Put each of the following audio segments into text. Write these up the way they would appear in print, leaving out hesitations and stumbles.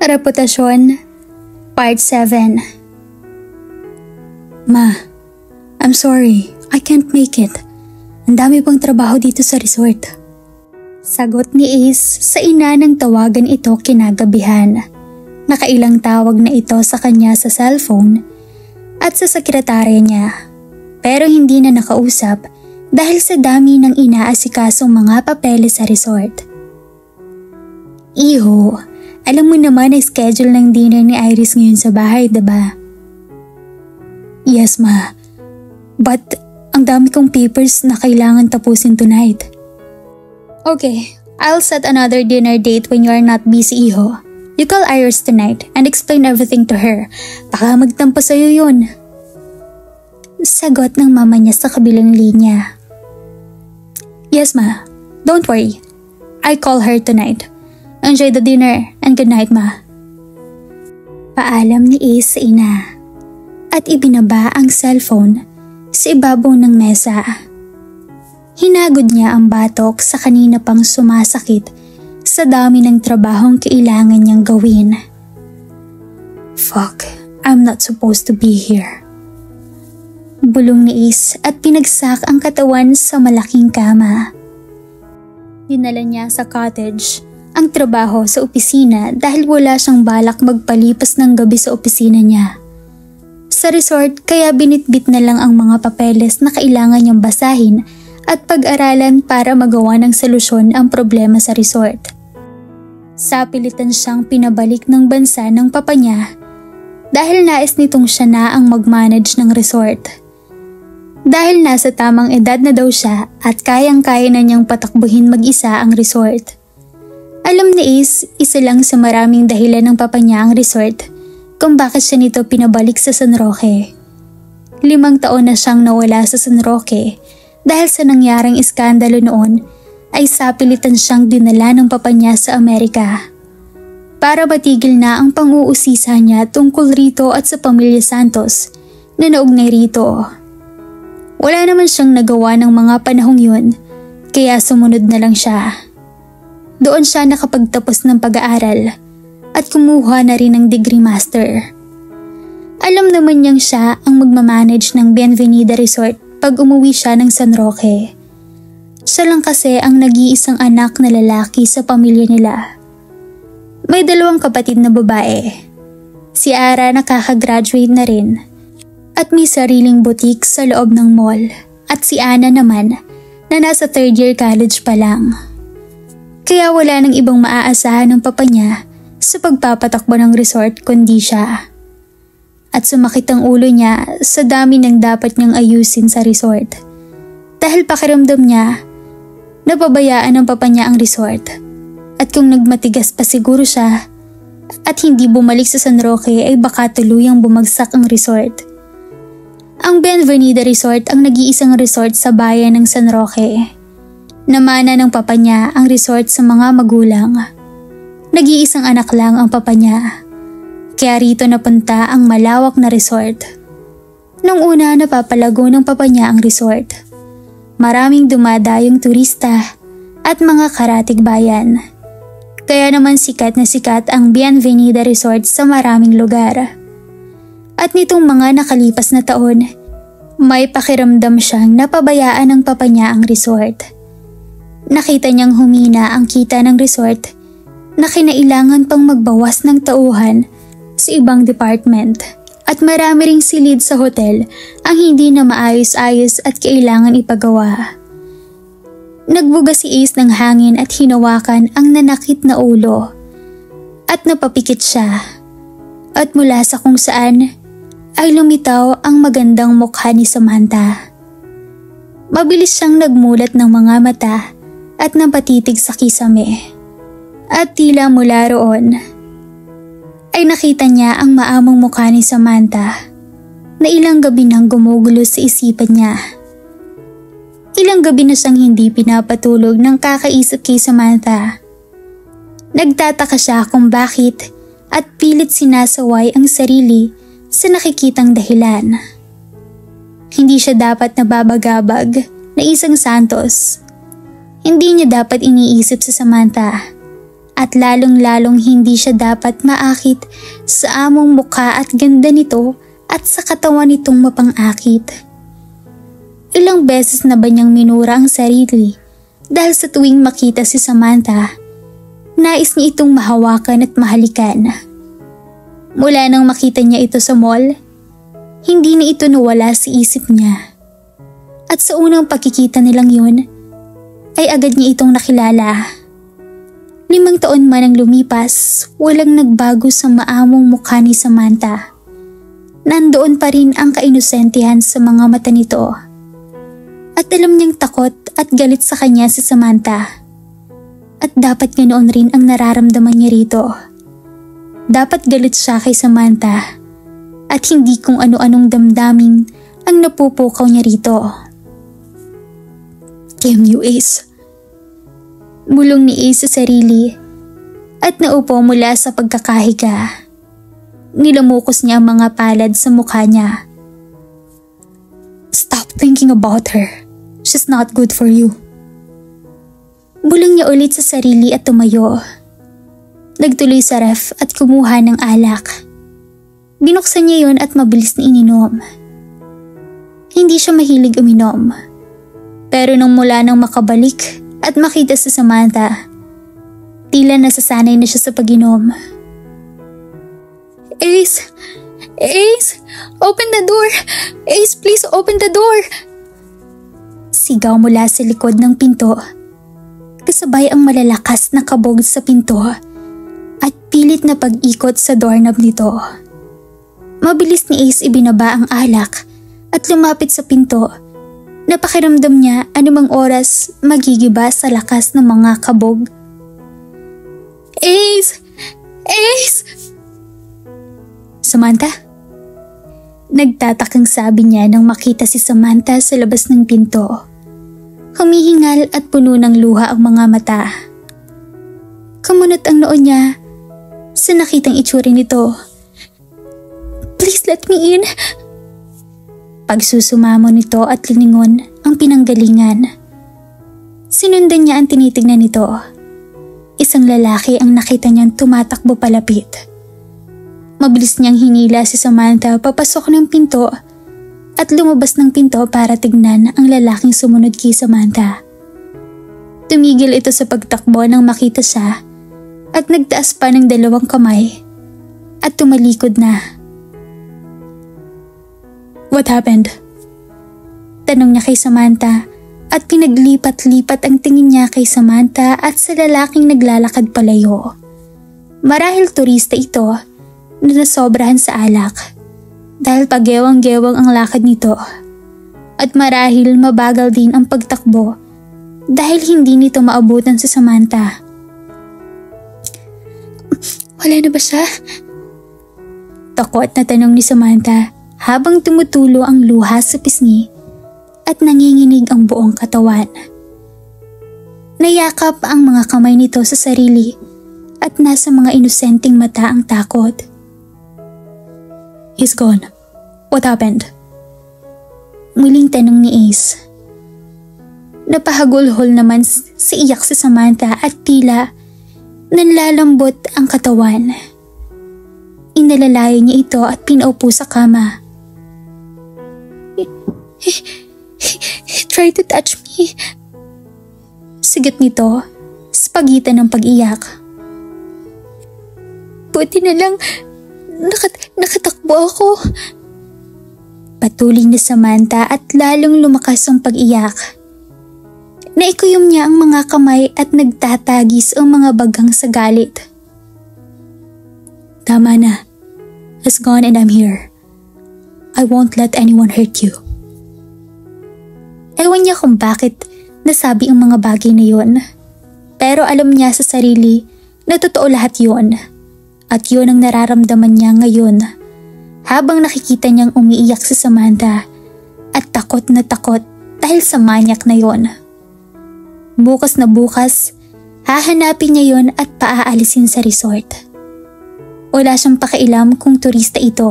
Reputasyon, Part 7. Ma, I'm sorry. I can't make it. Ang dami pang trabaho dito sa resort. Sagot ni Ace sa ina ng tawagan ito kinagabihan. Nakailang tawag na ito sa kanya sa cellphone at sa sekretarya niya. Pero hindi na nakausap dahil sa dami ng inaasikasong mga papeles sa resort. Iho, alam mo naman na schedule ng dinner ni Iris ngayon sa bahay, diba? Yes, ma. But ang dami kong papers na kailangan tapusin tonight. Okay, I'll set another dinner date when you are not busy, Iho. You call Iris tonight and explain everything to her. Baka magtampo sa'yo yun. Sagot ng mama niya sa kabilang linya. Yes, ma. Don't worry. I call her tonight. Enjoy the dinner and good night, ma. Paalam ni Ace sa ina at ibinaba ang cellphone sa ibabaw ng mesa. Hinagod niya ang batok sa kanina pang sumasakit sa dami ng trabahong kailangan niyang gawin. Fuck, I'm not supposed to be here. Bulong ni Ace at pinagsak ang katawan sa malaking kama. Dinala niya sa cottage ang trabaho sa opisina dahil wala siyang balak magpalipas ng gabi sa opisina niya. Sa resort kaya binitbit na lang ang mga papeles na kailangan niyang basahin at pag-aralan para magawa ng solusyon ang problema sa resort. Sapilitan siyang pinabalik ng bansa ng papa niya dahil nais nitong siya na ang mag-manage ng resort. Dahil nasa tamang edad na daw siya at kayang-kaya na niyang patakbuhin mag-isa ang resort. Alam ni Ace, isa lang sa maraming dahilan ng papa niya ang resort kung bakit siya nito pinabalik sa San Roque. 5 taon na siyang nawala sa San Roque dahil sa nangyaring iskandalo noon ay sapilitan siyang dinala ng papa niya sa Amerika. Para matigil na ang pang-uusisa niya tungkol rito at sa pamilya Santos na naugnay rito. Wala naman siyang nagawa ng mga panahong yun kaya sumunod na lang siya. Doon siya nakapagtapos ng pag-aaral at kumuha na rin ng degree master. Alam naman niyang siya ang magmamanage ng Bienvenida Resort pag umuwi siya ng San Roque. Siya lang kasi ang nag-iisang anak na lalaki sa pamilya nila. May 2 kapatid na babae. Si Ara nakaka-graduate na rin at may sariling boutique sa loob ng mall at si Ana naman na nasa 3rd year college pa lang. Kaya wala nang ibang maaasahan ng papa niya sa pagpapatakbo ng resort kundi siya. At sumakit ang ulo niya sa dami ng dapat niyang ayusin sa resort. Dahil pakiramdam niya, napabayaan ng papa niya ang resort. At kung nagmatigas pa siguro siya at hindi bumalik sa San Roque ay baka tuluyang bumagsak ang resort. Ang Bienvenida Resort ang nag-iisang resort sa bayan ng San Roque. Namana ng papa niya ang resort sa mga magulang. Nag-iisang anak lang ang papa niya. Kaya rito napunta ang malawak na resort. Nung una napapalago ng papa niya ang resort. Maraming dumadayong turista at mga karatig bayan. Kaya naman sikat na sikat ang Bienvenida Resort sa maraming lugar. At nitong mga nakalipas na taon, may pakiramdam siyang napabayaan ng papa niya ang resort. Nakita niyang humina ang kita ng resort na kinailangan pang magbawas ng tauhan sa ibang department at marami ring silid sa hotel ang hindi na maayos-ayos at kailangan ipagawa. Nagbuga si Ace ng hangin at hinawakan ang nanakit na ulo at napapikit siya. At mula sa kung saan ay lumitaw ang magandang mukha ni Samantha. Mabilis siyang nagmulat ng mga mata at napatitig sa kisame. At tila mula roon ay nakita niya ang maamong mukha ni Samantha na ilang gabi nang gumugulo sa isipan niya. Ilang gabi na siyang hindi pinapatulog nang kakaisip kay Samantha. Nagtataka siya kung bakit at pilit sinasaway ang sarili sa nakikitang dahilan. Hindi siya dapat nababagabag na isang Santos. Hindi niya dapat iniisip sa Samantha At lalong-lalong hindi siya dapat maakit sa among mukha at ganda nito at sa katawan nitong mapang-akit. Ilang beses na ba niyang minura ang sarili dahil sa tuwing makita si Samantha, nais niya itong mahawakan at mahalikan. Mula nang makita niya ito sa mall, hindi na ito nawala sa isip niya. At sa unang pagkikita nilang yun, ay agad niya itong nakilala. 5 taon man ang lumipas, walang nagbago sa maamong mukha ni Samantha. Nandoon pa rin ang kainosentihan sa mga mata nito. At alam niyang takot at galit sa kanya si Samantha. At dapat ganoon rin ang nararamdaman niya rito. Dapat galit siya kay Samantha at hindi kung ano-anong damdamin ang napupukaw niya rito. Damn you, Ace. Bulong ni Ace sa sarili at naupo mula sa pagkakahiga. Nilamukos niya ang mga palad sa mukha niya. Stop thinking about her. She's not good for you. Bulong niya ulit sa sarili at tumayo. Nagtuloy sa ref at kumuha ng alak. Binuksan niya yun at mabilis na ininom. Hindi siya mahilig uminom. Pero nung mula nang makabalik at makita si Samantha, tila nasasanay na siya sa pag-inom. Ace! Ace! Open the door! Ace, please open the door! Sigaw mula sa likod ng pinto. Kasabay ang malalakas na kabog sa pinto at pilit na pag-ikot sa doorknob nito. Mabilis ni Ace ibinaba ang alak at lumapit sa pinto. Napakiramdam niya anumang oras magigiba sa lakas ng mga kabog. Ace! Ace! Samantha? Nagtatakang sabi niya nang makita si Samantha sa labas ng pinto. Humihingal at puno ng luha ang mga mata. Kamunot ang noo niya sa nakitang itsura nito. Please let me in. Pagsusumamo nito at liningon ang pinanggalingan. Sinundan niya ang tinitignan nito. Isang lalaki ang nakita niyang tumatakbo palapit. Mabilis niyang hinila si Samantha papasok ng pinto at lumabas ng pinto para tignan ang lalaking sumunod kay Samantha. Tumigil ito sa pagtakbo nang makita siya at nagtaas pa ng 2 kamay at tumalikod na. What happened? Tanong niya kay Samantha at pinaglipat-lipat ang tingin niya kay Samantha at sa lalaking naglalakad palayo. Marahil turista ito na nasobrahan sa alak dahil pagewang-gewang ang lakad nito at marahil mabagal din ang pagtakbo dahil hindi nito maabutan si Samantha. Wala na ba siya? Takot na tanong ni Samantha habang tumutulo ang luha sa pisngi at nanginginig ang buong katawan. Nayakap ang mga kamay nito sa sarili at nasa mga inosenteng mata ang takot. He's gone. What happened? Muling tanong ni Ace. Napahagulhol naman si iyak si Samantha at tila nanlalambot ang katawan. Inalalayo niya ito at pinaupo sa kama. He tried to touch me. Sigat nito sa pagitan ng pag-iyak. Buti na lang nakatakbo ako. Patuloy na Samantha at lalong lumakas ang pag-iyak. Naikuyom niya ang mga kamay at nagtatagis ang mga bagang sa galit. Tama na. Has gone and I'm here. I won't let anyone hurt you. Ewan niya kung bakit nasabi ang mga bagay na yon. Pero alam niya sa sarili na totoo lahat yon. At yun ang nararamdaman niya ngayon habang nakikita niyang umiiyak si Samantha at takot na takot dahil sa manyak na yon. Bukas na bukas, hahanapin niya yon at paaalisin sa resort. Wala siyang pakialam kung turista ito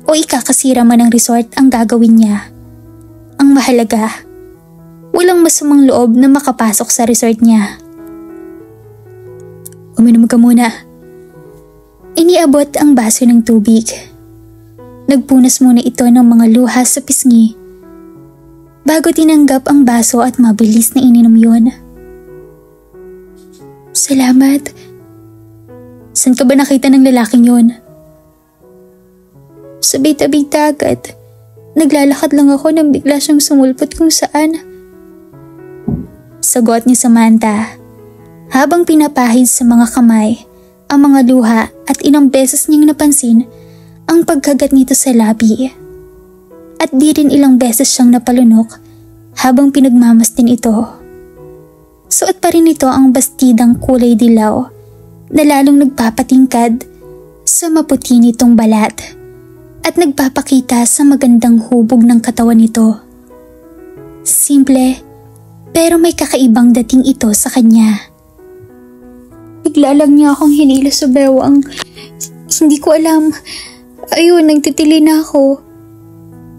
o ikakasira man ng resort ang gagawin niya. Ang mahalaga, walang masamang loob na makapasok sa resort niya. Uminom ka muna. Iniabot ang baso ng tubig. Nagpunas muna ito ng mga luha sa pisngi bago tinanggap ang baso at mabilis na ininom yun. Salamat. Saan ka ba nakita ng lalaking yun? Sa tabi dagat. Naglalakad lang ako nang bigla siyang sumulpot kung saan. Sagot ni Samantha habang pinapahid sa mga kamay ang mga luha at ilang beses niyang napansin ang pagkagat nito sa labi. At di rin ilang beses siyang napalunok habang pinagmamasdan ito. Suot pa rin ito ang bastidang kulay dilaw na lalong nagpapatingkad sa maputi nitong balat at nagpapakita sa magandang hubog ng katawan nito. Simple pero may kakaibang dating ito sa kanya. Bigla lang niya akong hinila sa bewang. Hindi ko alam. Ayun, nagtitili na ako.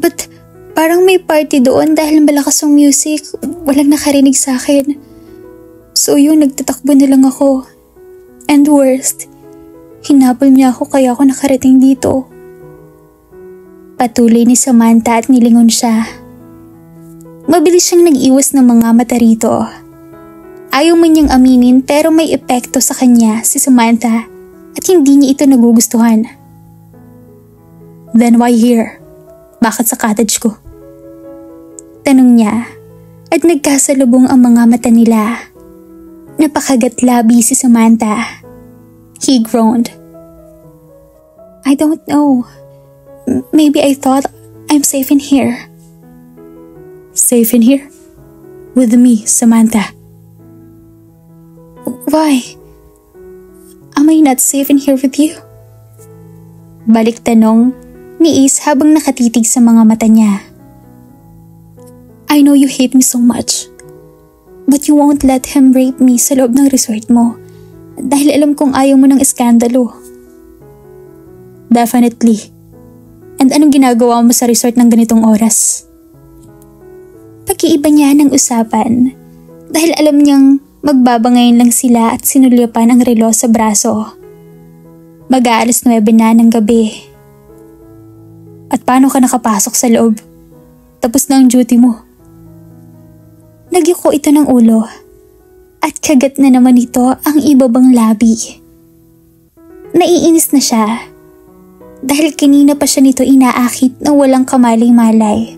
But parang may party doon dahil malakas ang music. Walang nakarinig sa akin. So yun, nagtatakbo na lang ako. And worst, hinabol niya ako kaya ako nakarating dito. Patuloy ni Samantha at nilingon siya. Mabilis siyang nag-iwas ng mga mata rito. Ayaw man niyang aminin pero may epekto sa kanya si Samantha at hindi niya ito nagugustuhan. Then why here? Bakit sa cottage ko? Tanong niya at nagkasalubong ang mga mata nila. Napakagat-labi si Samantha. He groaned. I don't know. Maybe I thought I'm safe in here. Safe in here? With me, Samantha. Why? Am I not safe in here with you? Balik tanong ni Ace habang nakatitig sa mga mata niya. I know you hate me so much. But you won't let him rape me sa loob ng resort mo dahil alam kong ayaw mo ng eskandalo. Definitely. And anong ginagawa mo sa resort ng ganitong oras? Pag-iiba niya ng usapan dahil alam niyang magbabangayin lang sila at sinulyapan ang relo sa braso. Mag-aalas 9 na ng gabi. At paano ka nakapasok sa loob? Tapos na ang duty mo. Nagyuko ito ng ulo at kagat na naman ito ang ibabang labi. Naiinis na siya dahil kanina pa siya nito inaakit na walang kamalay-malay.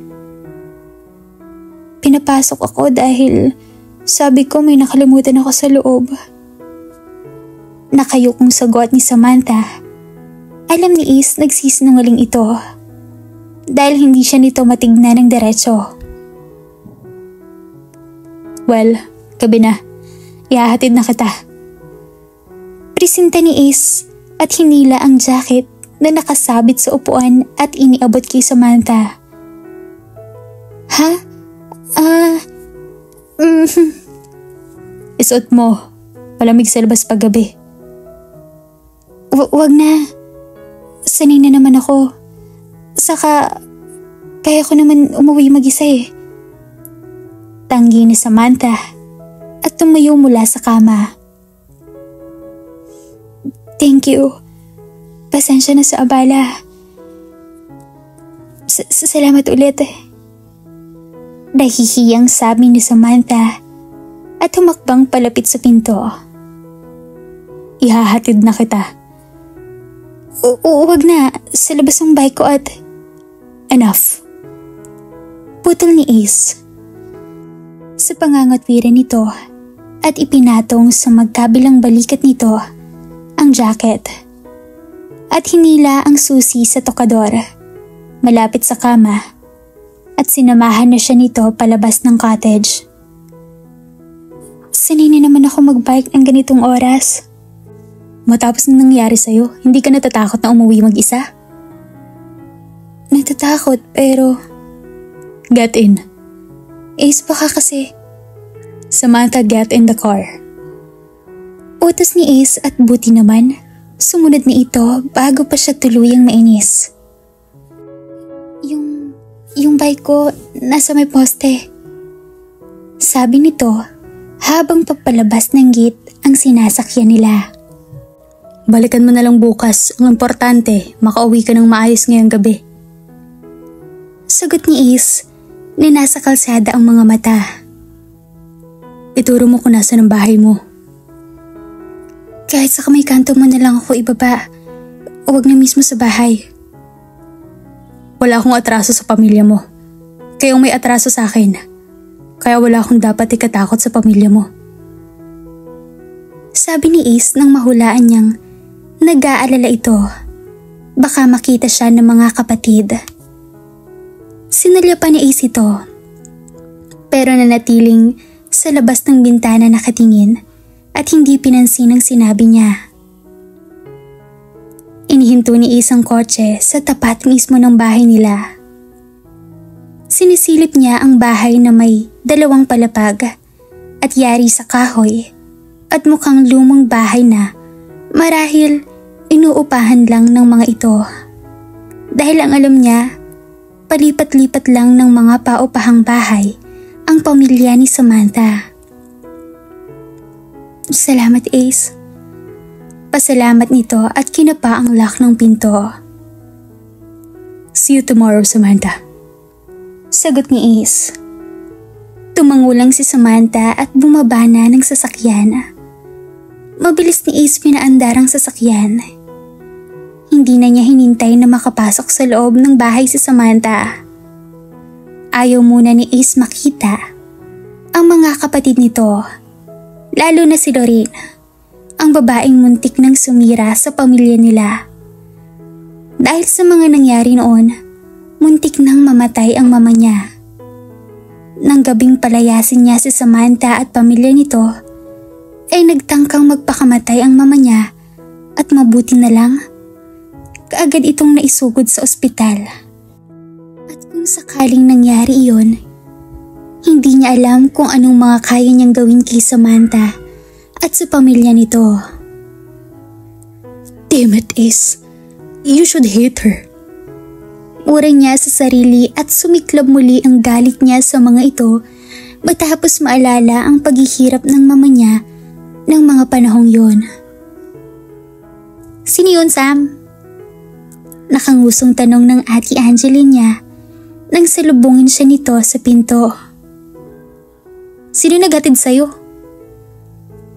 Pinapasok ako dahil sabi ko may nakalimutan ako sa loob. Nakayukong sagot ni Samantha. Alam ni Ace nagsisinungaling ito dahil hindi siya nito matignan ng diretso. Well, gabi na. Ihahatid na kita. Presinta ni Ace at hinila ang jacket na nakasabit sa upuan at iniabot kay Samantha. Ha? Isuot mo. Malamig sa labas paggabi. Wag na. Sanay na naman ako. Saka, kaya ko naman umuwi mag-isa eh. Tanggi ni Samantha at tumayo mula sa kama. Thank you. Pasensya na sa abala. Salamat ulit. Nahihiyang sabi ni Samantha at humakbang palapit sa pinto. Ihahatid na kita. Huwag na. Sa labas ang bike ko at... Enough. Putol ni Ace. Sa pangangatwiran nito at ipinatong sa magkabilang balikat nito ang jacket. At hinila ang susi sa tokador malapit sa kama at sinamahan na siya nito palabas ng cottage. Sanay na naman ako magbike ng ganitong oras. Matapos na nangyari sa'yo, hindi ka natatakot na umuwi mag-isa? Natatakot pero... Get in. Ace baka kasi... Samantha, get in the car. Utos ni Ace at buti naman, sumunod na ito bago pa siya tuluyang mainis. Yung bike ko nasa may poste. Sabi nito habang papalabas ng gate ang sinasakyan nila. Balikan mo na lang bukas. Ang importante, makauwi ka ng maayos ngayong gabi. Sagot ni Ace na nasa kalsada ang mga mata. Ituro mo kung nasa ng bahay mo. Kahit sa kamay kanto mo na lang ako ibaba. O wag na mismo sa bahay. Wala akong atraso sa pamilya mo. Kayong may atraso sa akin. Kaya wala akong dapat ikatakot sa pamilya mo. Sabi ni Ace nang mahulaan niyang nag-aalala ito. Baka makita siya ng mga kapatid. Sinalya pa ni Ace ito. Pero nanatiling sa labas ng bintana nakatingin at hindi pinansin ang sinabi niya. Inihinto ni Ace ang kotse sa tapat mismo ng bahay nila. Sinisilip niya ang bahay na may 2 palapag at yari sa kahoy at mukhang lumang bahay na marahil inuupahan lang ng mga ito. Dahil ang alam niya, palipat-lipat lang ng mga paupahang bahay ang pamilya ni Samantha. Salamat, Ace. Pasalamat nito at kinapa ang lock ng pinto. See you tomorrow, Samantha. Sagot ni Ace. Tumango lang si Samantha at bumaba na ng sasakyan. Mabilis ni Ace pinaandar ang sasakyan. Hindi na niya hinintay na makapasok sa loob ng bahay si Samantha. Ayaw muna ni Ace makita ang mga kapatid nito, lalo na si Lorraine, ang babaeng muntik nang sumira sa pamilya nila. Dahil sa mga nangyari noon, muntik nang mamatay ang mama niya. Nang gabing palayasin niya si Samantha at pamilya nito, ay nagtangkang magpakamatay ang mama niya at mabuti na lang, kaagad itong naisugod sa ospital. At kung sakaling nangyari iyon, hindi niya alam kung anong mga kaya niyang gawin kay Samantha at sa pamilya nito. Damn it, Ace. You should hate her. Ura niya sa sarili at sumiklab muli ang galit niya sa mga ito matapos maalala ang paghihirap ng mama niya ng mga panahong yon. Sino yun, Sam? Nakangusong tanong ng Ate Angeline niya nang salubungin siya nito sa pinto. Sino naghatid sa'yo?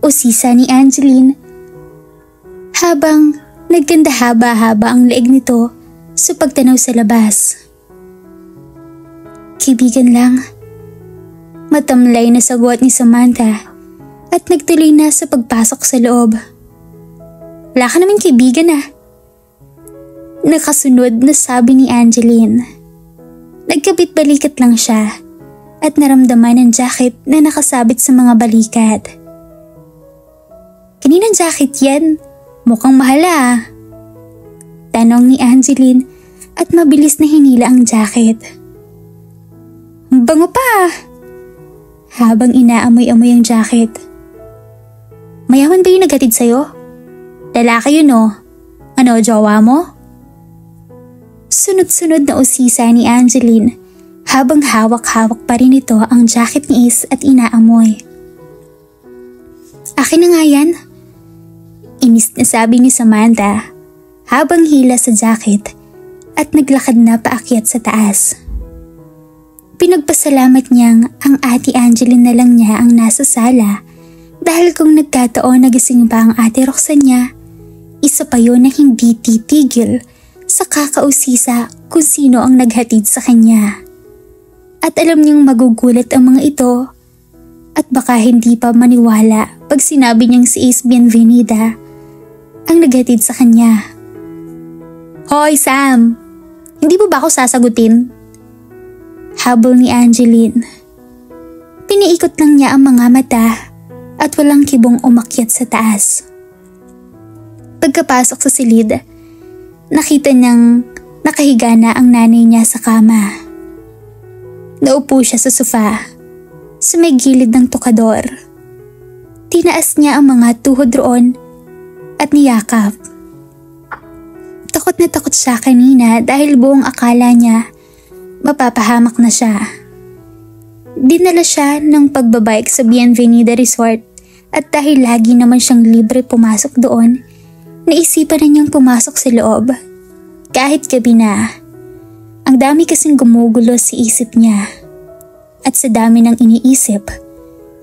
Usisa ni Angeline habang nagkanda haba-haba ang leeg nito sa pagtanaw sa labas. Kaibigan lang. Matamlay na sagot ni Samantha at nagtuloy na sa pagpasok sa loob. Wala ka naman kaibigan ah. Nakasunod na sabi ni Angeline. Nagkabit-balikat lang siya at naramdaman ang jacket na nakasabit sa mga balikat. Kaninang jacket yan? Mukhang mahal ah. Tanong ni Angeline at mabilis na hinila ang jacket. Bango pa! Habang inaamoy-amoy ang jacket. Mayaman ba yung naghatid sa'yo? Lalaki yun oh. Ano, jowa mo? Sunod-sunod na usisa ni Angeline habang hawak-hawak pa rin ito ang jacket ni Ace at inaamoy. Akin na nga yan. Inis na sabi ni Samantha habang hila sa jacket at naglakad na paakyat sa taas. Pinagpasalamat niyang ang Ate Angeline na lang niya ang nasa sala dahil kung nagkataon nagising pa ang Ate Roxanne niya, isa pa yun na hindi titigil sa kakausisa kung sino ang naghatid sa kanya. At alam niyang magugulat ang mga ito at baka hindi pa maniwala pag sinabi niyang si Ace Bienvenida ang naghatid sa kanya. Hoy Sam! Hindi mo ba ako sasagutin? Habol ni Angeline. Piniikot lang niya ang mga mata at walang kibong umakyat sa taas. Pagkapasok sa silid, nakita niyang nakahiga na ang nanay niya sa kama. Naupo siya sa sofa, sa may gilid ng tukador. Tinaas niya ang mga tuhod roon at niyakap. Takot na takot siya kanina dahil buong akala niya mapapahamak na siya. Dinala siya ng pagbabike sa Bienvenida Resort at dahil lagi naman siyang libre pumasok doon, naisipan na niyang pumasok sa loob. Kahit gabi na, ang dami kasing gumugulo sa isip niya. At sa dami ng iniisip,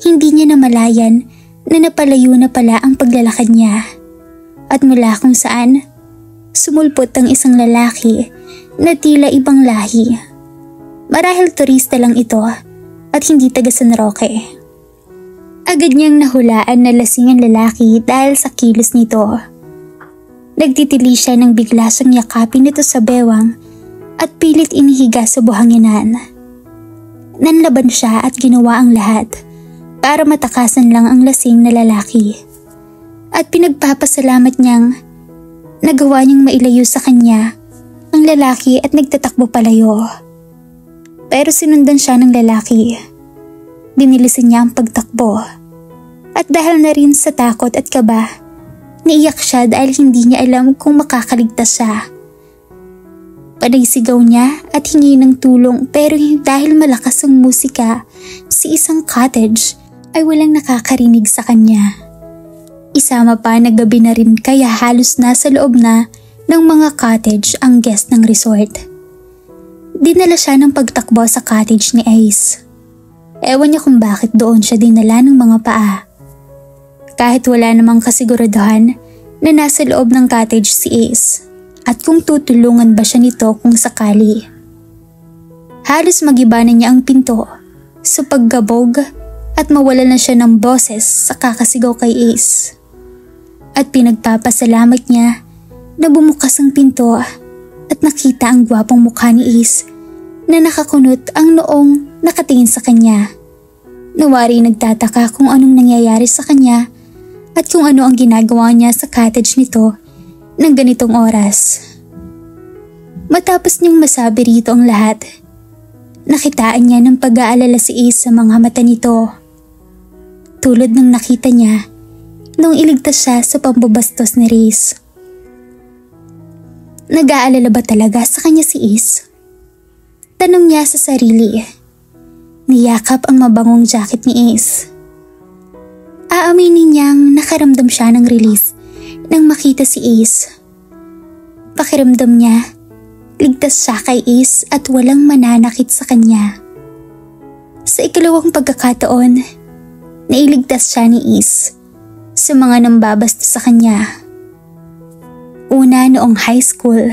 hindi niya namalayan na napalayo na pala ang paglalakad niya. At mula kung saan, sumulpot ang isang lalaki na tila ibang lahi. Marahil turista lang ito at hindi taga San Roque. Agad niyang nahulaan na lasing ang lalaki dahil sa kilos nito. Nagtitili siya nang bigla siyang yakapin nito sa bewang at pilit inihiga sa buhanginan. Nanlaban siya at ginawa ang lahat para matakasan lang ang lasing na lalaki. At pinagpapasalamat niyang nagawa niyang mailayo sa kanya ang lalaki at nagtatakbo palayo. Pero sinundan siya ng lalaki. Binilisan niya ang pagtakbo. At dahil na rin sa takot at kaba, naiyak siya dahil hindi niya alam kung makakaligtas siya. Panay sigaw niya at hingi ng tulong pero dahil malakas ang musika sa isang cottage ay walang nakakarinig sa kanya. Isama pa na gabi na rin kaya halos nasa loob na ng mga cottage ang guest ng resort. Dinala siya ng pagtakbo sa cottage ni Ace. Ewan niya kung bakit doon siya dinala ng mga paa. Kahit wala namang kasiguraduhan na nasa loob ng cottage si Ace at kung tutulungan ba siya nito kung sakali. Halos magiba na niya ang pinto sa paggabog at mawala na siya ng boses sa kakasigaw kay Ace. At pinagpapasalamat niya na bumukas ang pinto at nakita ang gwapong mukha ni Ace na nakakunot ang noong nakatingin sa kanya. Nawari nagtataka kung anong nangyayari sa kanya at kung ano ang ginagawa niya sa cottage nito ng ganitong oras. Matapos niyang masabi rito ang lahat, nakitaan niya ng pag-aalala si Ace sa mga mata nito. Tulad ng nakita niya nung iligtas siya sa pambabastos ni Reyes. Nag-aalala ba talaga sa kanya si Ace? Tanong niya sa sarili. Niyakap ang mabangong jacket ni Ace. Aaminin niyang nakaramdam siya ng relief nang makita si Ace. Pakiramdam niya, ligtas siya kay Ace at walang mananakit sa kanya. Sa ikalawang pagkakataon, nailigtas siya ni Ace sa mga nambabastos sa kanya. Una noong high school,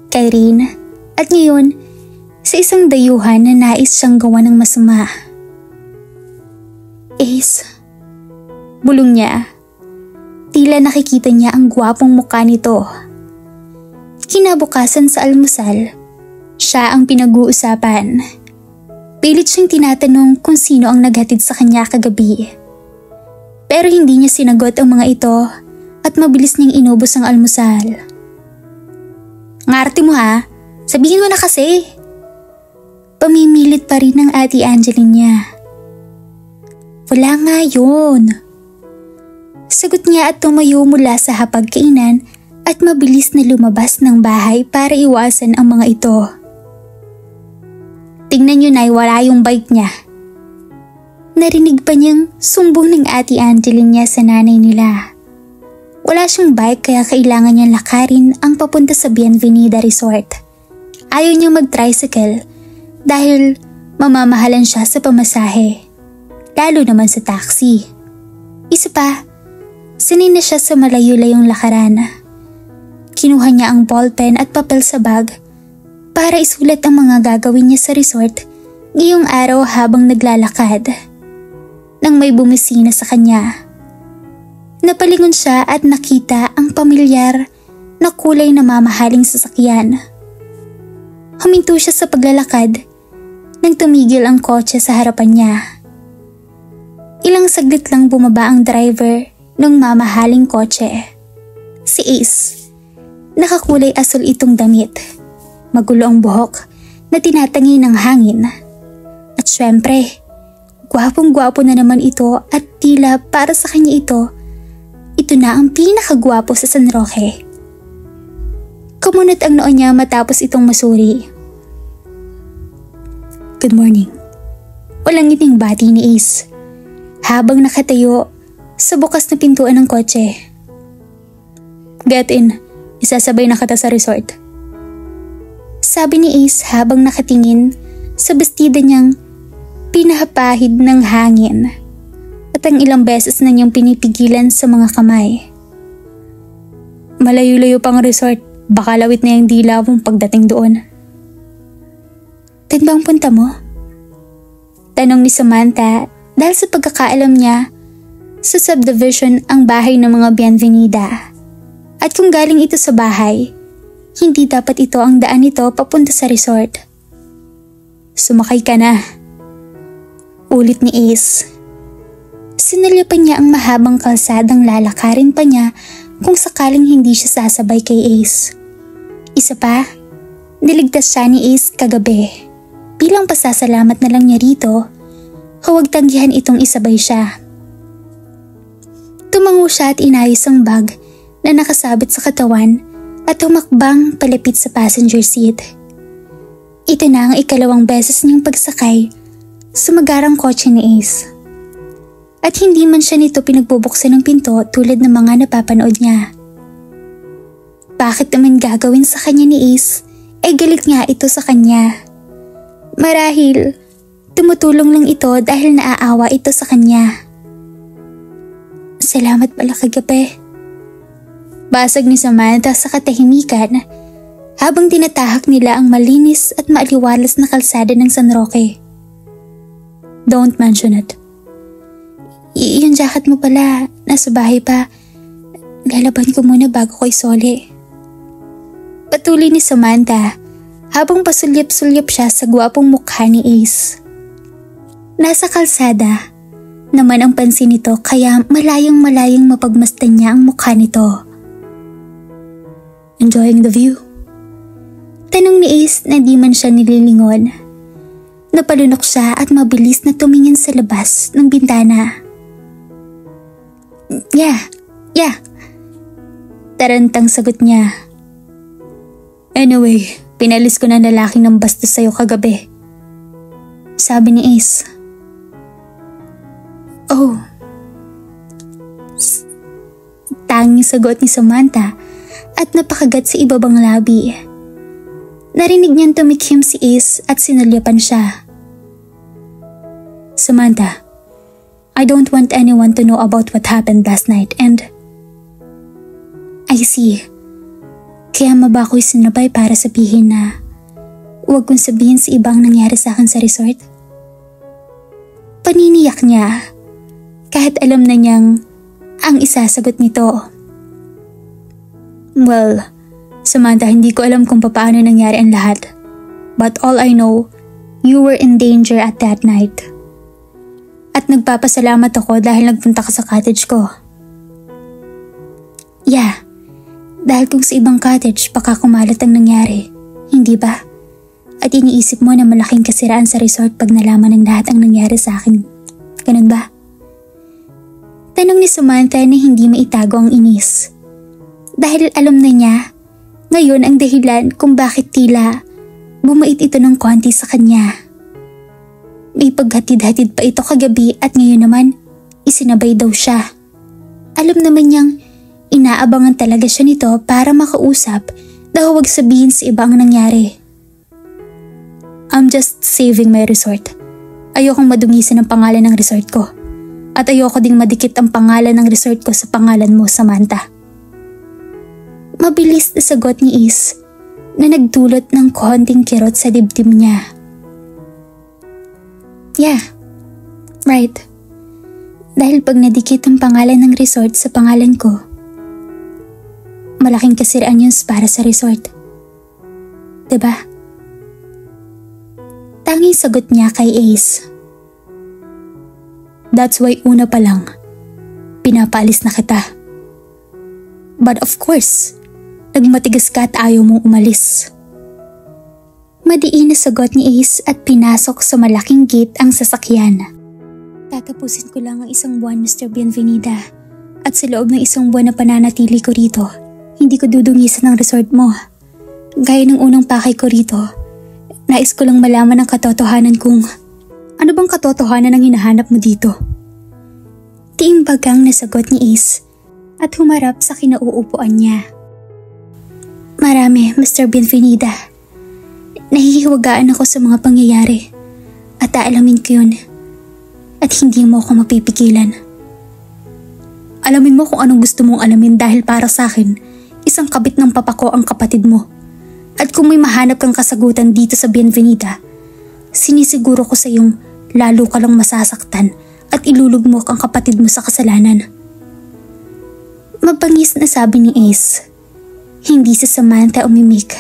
kay Rain, at ngayon sa isang dayuhan na nais siyang gawa ng masama. Ace, bulong niya. Tila nakikita niya ang gwapong mukha nito. Kinabukasan sa almusal, siya ang pinag-uusapan. Pilit siyang tinatanong kung sino ang naghatid sa kanya kagabi. Pero hindi niya sinagot ang mga ito at mabilis niyang inubos ang almusal. Ngarte mo ha, sabihin mo na kasi. Pamimilit pa rin ng Ate Angeline niya. Wala nga yun. Sagot niya at tumayo mula sa hapagkainan at mabilis na lumabas ng bahay para iwasan ang mga ito. Tingnan niyo na, wala yung bike niya. Narinig pa niyang sumbong ng Ate Angeline niya sa nanay nila. Wala siyang bike kaya kailangan niyang lakarin ang papunta sa Bienvenida Resort. Ayaw niyang mag-tricycle dahil mamamahalan siya sa pamasahe. Lalo naman sa taxi. Isa pa, sanay na siya sa malayo-layong lakaran. Kinuha niya ang ballpen at papel sa bag para isulat ang mga gagawin niya sa resort ngayong araw habang naglalakad. Nang may bumisina sa kanya, napalingon siya at nakita ang pamilyar na kulay na mamahaling sasakyan. Huminto siya sa paglalakad nang tumigil ang kotse sa harapan niya. Ilang saglit lang bumaba ang driver ng mamahaling kotse. Si Ace. Nakakulay asul itong damit. Magulo ang buhok na tinatangi ng hangin. At syempre, gwapong-gwapo na naman ito at tila para sa kanya ito na ang pinakagwapo sa San Roque. Kumunot ang noo niya matapos itong masuri. Good morning. Walang ngiting bati ni Ace habang nakatayo sa bukas na pintuan ng kotse. Get in. Isasabay na kita sa resort. Sabi ni Ace habang nakatingin sa bestida niyang pinahapahid ng hangin at ang ilang beses na niyang pinipigilan sa mga kamay. Malayo-layo pang resort, baka lawit na yung dila mong pagdating doon. Saan bang punta mo? Tanong ni Samantha dahil sa pagkakaalam niya sa subdivision ang bahay ng mga Bienvenida. At kung galing ito sa bahay, hindi dapat ito ang daan nito papunta sa resort. Sumakay ka na. Ulit ni Ace. Sinalyapan niya ang mahabang kalsadang lalakarin pa niya kung sakaling hindi siya sasabay kay Ace. Isa pa, niligtas siya ni Ace kagabi. Bilang pasasalamat na lang niya rito, huwag tanggihan itong isabay siya. Tumango siya at inayos ang bag na nakasabit sa katawan at humakbang palapit sa passenger seat. Ito na ang ikalawang beses niyang pagsakay sa magarang kotse ni Ace. At hindi man siya nito pinagbubuksan ng pinto tulad ng mga napapanood niya. Bakit naman gagawin sa kanya ni Ace? Galit nga ito sa kanya. Marahil, tumutulong lang ito dahil naaawa ito sa kanya. Salamat pala kagabi. Basag ni Samantha sa katahimikan habang tinatahak nila ang malinis at maaliwalas na kalsada ng San Roque. Don't mention it. Yung jacket mo pala, nasa bahay pa. Lalaban ko muna bago ko isoli. Patuloy ni Samantha habang pasulyap-sulyap siya sa gwapong mukha ni Ace. Nasa kalsada naman ang pansin nito kaya malayang-malayang mapagmasdan niya ang mukha nito. Enjoying the view? Tanong ni Ace na di man siya nililingon. Napalunok siya at mabilis na tumingin sa labas ng bintana. Yeah. Tarantang sagot niya. Anyway, pinalis ko na lalaking ng bastos sa'yo kagabi. Sabi ni Ace. Oh. Tanging sagot ni Samantha at napakagat sa ibabang labi. Narinig niyang tumikhim si Ace at sinulyapan siya. Samantha, I don't want anyone to know about what happened last night and... I see. Kaya maba ako'y sinabay para sabihin na huwag kong sabihin sa ibang nangyari sa akin sa resort? Paniniyak niya kahit alam na niyang ang isasagot nito. Well, Samantha, hindi ko alam kung paano nangyari ang lahat. But all I know, you were in danger at that night. At nagpapasalamat ako dahil nagpunta ka sa cottage ko. Yeah, dahil kung sa ibang cottage baka kumalat ang nangyari, hindi ba? At iniisip mo na malaking kasiraan sa resort pag nalaman ng lahat ang nangyari sa akin. Ganun ba? Tanong ni Samantha na hindi maitago ang inis. Dahil alam na niya, ngayon ang dahilan kung bakit tila bumait ito ng konti sa kanya. May paghatid-hatid pa ito kagabi at ngayon naman, isinabay daw siya. Alam naman niyang inaabangan talaga siya nito para makausap na huwag sabihin sa iba ang nangyari. I'm just saving my resort. Ayokong madungisan ang pangalan ng resort ko. At ayoko ding madikit ang pangalan ng resort ko sa pangalan mo, Samantha. Mabilis na sagot ni Ace na nagdulot ng konting kirot sa dibdib niya. Yeah, right. Dahil pag nadikit ang pangalan ng resort sa pangalan ko, malaking kasiraan yun para sa resort. Diba? Tanging sagot niya kay Ace. That's why una pa lang, pinapaalis na kita. But of course, nagmatigas ka at ayaw mong umalis. Madiin na sagot ni Ace at pinasok sa malaking gate ang sasakyan. Tatapusin ko lang ang isang buwan, Mr. Bienvenida. At sa loob ng isang buwan na pananatili ko rito, hindi ko dudungisan ang resort mo. Gaya ng unang pakay ko rito, nais ko lang malaman ang katotohanan kung ano bang katotohanan ang hinahanap mo dito. Tiimbagang nasagot ni Ace at humarap sa kinauupuan niya. Marami, Mr. Bienvenida. Nahihiwagaan ako sa mga pangyayari at aalamin ko yun. At hindi mo ako mapipigilan. Alamin mo kung anong gusto mong alamin dahil para sa akin, isang kabit ng papa ko ang kapatid mo. At kung may mahanap kang kasagutan dito sa Bienvenida, sinisiguro ko sa iyong lalo ka lang masasaktan at ilulugmok ang kapatid mo sa kasalanan. Mabangis na sabi ni Ace. Hindi si Samantha umimik.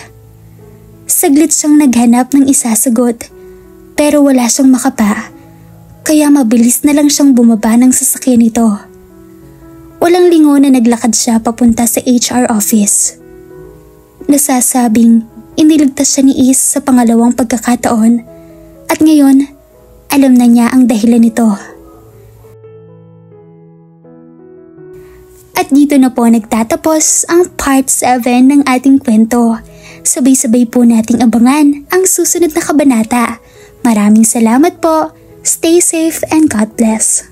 Saglit siyang naghanap ng isasagot pero wala siyang makapa, kaya mabilis na lang siyang bumaba ng sasakyan nito. Walang lingo na naglakad siya papunta sa HR office. Nasasabing iniligtas siya ni Ace sa pangalawang pagkakataon at ngayon alam na niya ang dahilan nito. At dito na po nagtatapos ang part 7 ng ating kwento. Sabay-sabay po nating abangan ang susunod na kabanata. Maraming salamat po. Stay safe and God bless.